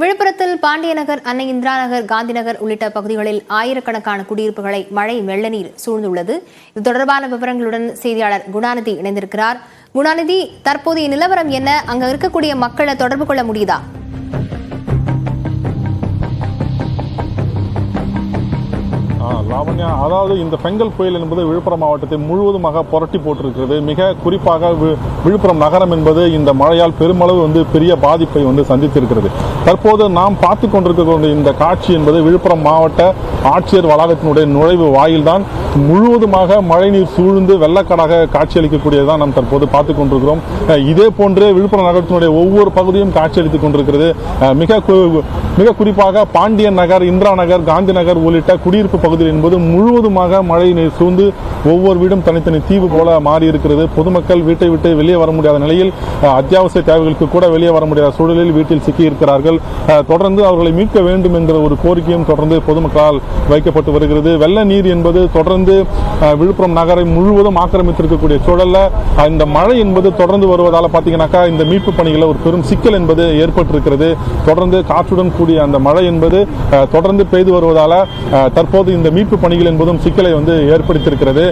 விழுப்புரத்தில் பாண்டியநகர், அன்னை இந்திரா நகர், காந்தி நகர் உள்ளிட்ட பகுதிகளில் ஆயிரக்கணக்கான குடியிருப்புகளை மழை வெள்ள நீர் சூழ்ந்துள்ளது. இது தொடர்பான விவரங்களுடன் செய்தியாளர் குணாநிதி இணைந்திருக்கிறார். குணாநிதி, தற்போதைய நிலவரம் என்ன? அங்க இருக்கக்கூடிய மக்களை தொடர்பு கொள்ள முடியுதா? லாவண்யா, அதாவது இந்த பெங்கல் புயல் என்பது விழுப்புரம் மாவட்டத்தை முழுவதுமாக புரட்டி போட்டிருக்கிறது. மிக குறிப்பாக விழுப்புரம் நகரம் என்பது இந்த மழையால் பெருமளவு பெரிய பாதிப்பை சந்தித்திருக்கிறது. தற்போது நாம் பார்த்து கொண்டிருக்கக்கூடிய இந்த காட்சி என்பது விழுப்புரம் மாவட்ட ஆட்சியர் வளாகத்தினுடைய நுழைவு வாயில்தான். முழுவதுமாக மழைநீர் சூழ்ந்து வெள்ளக்காடாக காட்சியளிக்கக்கூடியதான் நாம் தற்போது பார்த்துக் கொண்டிருக்கிறோம். இதே போன்று விழுப்புரம் நகரத்தினுடைய ஒவ்வொரு பகுதியும் காட்சியளித்துக் கொண்டிருக்கிறது. மிக குறிப்பாக பாண்டியன் நகர், இந்திரா நகர், காந்தி நகர் உள்ளிட்ட குடியிருப்பு பகுதிகள் என்பது முழுவதுமாக மழை நீர் சூழ்ந்து ஒவ்வொரு வீடும் தனித்தனி தீவு போல மாறி இருக்கிறது. பொதுமக்கள் வீட்டை விட்டு வெளியே வர முடியாத நிலையில் அத்தியாவசிய தேவைகளுக்கு கூட வெளியே வர முடியாத சூழலில் வீட்டில் சிக்கி இருக்கிறார்கள். தொடர்ந்து அவர்களை மீட்க வேண்டும் என்கிற ஒரு கோரிக்கையும் தொடர்ந்து பொதுமக்களால் வைக்கப்பட்டு வருகிறது. வெள்ள நீர் என்பது தொடர்ந்து விழுப்புரம் நகரை முழுவதும் ஆக்கிரமித்திருக்கக்கூடிய சூழல்ல இந்த மழை என்பது தொடர்ந்து வருவதால் பார்த்தீங்கன்னாக்கா இந்த மீட்பு பணிகளில் ஒரு பெரும் சிக்கல் என்பது ஏற்பட்டிருக்கிறது. தொடர்ந்து காற்றுடன் கூடிய அந்த மழை என்பது தொடர்ந்து பெய்து வருவதால தற்போது இந்த மீட்பு பணிகள் என்பதும் சிக்கலை ஏற்படுத்தியிருக்கிறது.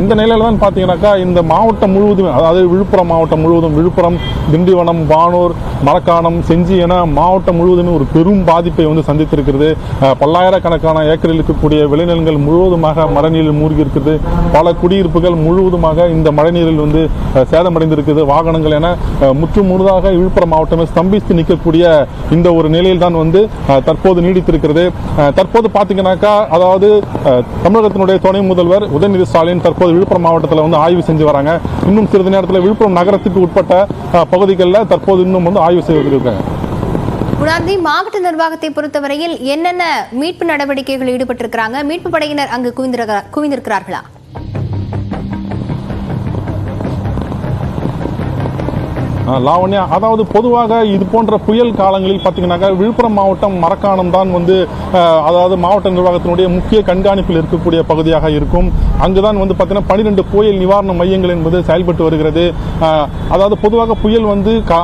இந்த நிலையில தான் பார்த்தீங்கன்னாக்கா இந்த மாவட்டம் முழுவதும், அதாவது விழுப்புரம் மாவட்டம் முழுவதும், விழுப்புரம், திண்டிவனம், வானூர், மரக்காணம், செஞ்சி என மாவட்டம் முழுவதுமே ஒரு பெரும் பாதிப்பை சந்தித்திருக்கிறது. பல்லாயிரக்கணக்கான ஏக்கரில் இருக்கக்கூடிய விளைநிலங்கள் முழுவதுமாக மழைநீரில் மூழ்கி இருக்கிறது. பல குடியிருப்புகள் முழுவதுமாக இந்த மழைநீரில் சேதமடைந்திருக்கிறது. வாகனங்கள் என முற்றுமுழுதாக விழுப்புரம் மாவட்டமே ஸ்தம்பித்து நிற்கக்கூடிய இந்த ஒரு நிலையில் தான் தற்போது நீடித்திருக்கிறது. தற்போது பார்த்தீங்கன்னாக்கா, அதாவது தமிழகத்தினுடைய துணை முதல்வர் உதயநிதி ஸ்டாலின் தற்போது விழுப்புரம் மாவட்டத்தில் ஆய்வு செஞ்சு வராங்க. இன்னும் சிறிது நேரத்தில் விழுப்புரம் நகரத்துக்கு உட்பட்ட பகுதிகளில் தற்போது இன்னும் ஆய்வு செய்திருக்காங்க. குணாநிதி, மாவட்ட நிர்வாகத்தை பொறுத்தவரையில் என்னென்ன மீட்பு நடவடிக்கைகள் ஈடுபட்டிருக்கிறாங்க? மீட்பு படையினர் அங்கு குவிந்திருக்கிறார்களா? லாவண்யா, அதாவது பொதுவாக இது போன்ற புயல் காலங்களில் பார்த்தீங்கன்னாக்கா விழுப்புரம் மாவட்டம் மரக்காணம் தான் அதாவது மாவட்ட நிர்வாகத்தினுடைய முக்கிய கண்காணிப்பில் இருக்கக்கூடிய பகுதியாக இருக்கும். அங்குதான் பார்த்தீங்கன்னா 12 புயல் நிவாரண மையங்கள் என்பது செயல்பட்டு வருகிறது. அதாவது பொதுவாக புயல்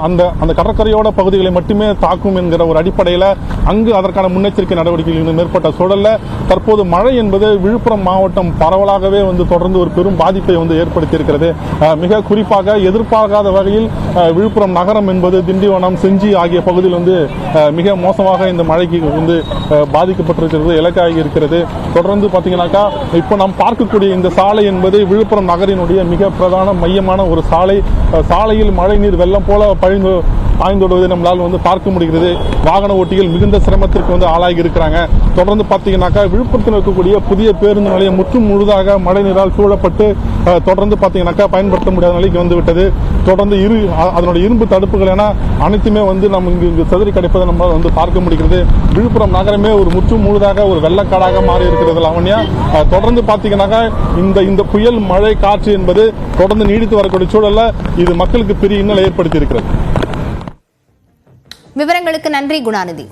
அந்த கடற்கரையோட பகுதிகளை மட்டுமே தாக்கும் என்கிற ஒரு அடிப்படையில் அங்கு அதற்கான முன்னெச்சரிக்கை நடவடிக்கைகள் மேற்பட்ட சூழல்ல தற்போது மழை என்பது விழுப்புரம் மாவட்டம் பரவலாகவே தொடர்ந்து ஒரு பெரும் பாதிப்பை ஏற்படுத்தி இருக்கிறது. மிக குறிப்பாக எதிர்பார்க்காத வகையில் விழுப்புரம் நகரம் என்பது திண்டிவனம், செஞ்சி ஆகிய பகுதியில் மிக மோசமாக இந்த மழைக்கு பாதிக்கப்பட்டிருக்கிறது, இலக்காகி இருக்கிறது. தொடர்ந்து பார்த்தீங்கன்னாக்கா இப்போ நாம் பார்க்கக்கூடிய இந்த சாலை என்பது விழுப்புரம் நகரினுடைய மிக பிரதான மையமான ஒரு சாலை. சாலையில் மழை நீர் வெள்ளம் போல பாய்ந்தோடுவதை நம்மளால் பார்க்க முடிகிறது. வாகன ஓட்டிகள் மிகுந்த சிரமத்திற்கு ஆளாகி இருக்கிறாங்க. தொடர்ந்து பார்த்தீங்கன்னாக்கா விழுப்புரத்தில் இருக்கக்கூடிய புதிய பேருந்து நிலையம் முற்றும் முழுதாக மழை நீரால் சூழப்பட்டு தொடர்ந்து பார்த்தீங்கன்னாக்கா பயன்படுத்த முடியாத நிலைக்கு வந்துவிட்டது. தொடர்ந்து அதனுடைய இரும்பு தடுப்புகள் என அனைத்துமே நம்ம இங்கு சதுரி கிடைப்பதை நம்மளால் பார்க்க முடிகிறது. விழுப்புரம் நகரமே ஒரு முற்றும் முழுதாக ஒரு வெள்ளக்காடாக மாறி இருக்கிறது. லாவண்யா, தொடர்ந்து பார்த்தீங்கன்னாக்கா இந்த புயல் மழை காற்று என்பது தொடர்ந்து நீடித்து வரக்கூடிய சூழல்ல இது மக்களுக்கு பெரிய இன்னலை ஏற்படுத்தி இருக்கிறது. விவரங்களுக்கு நன்றி குணாநிதி.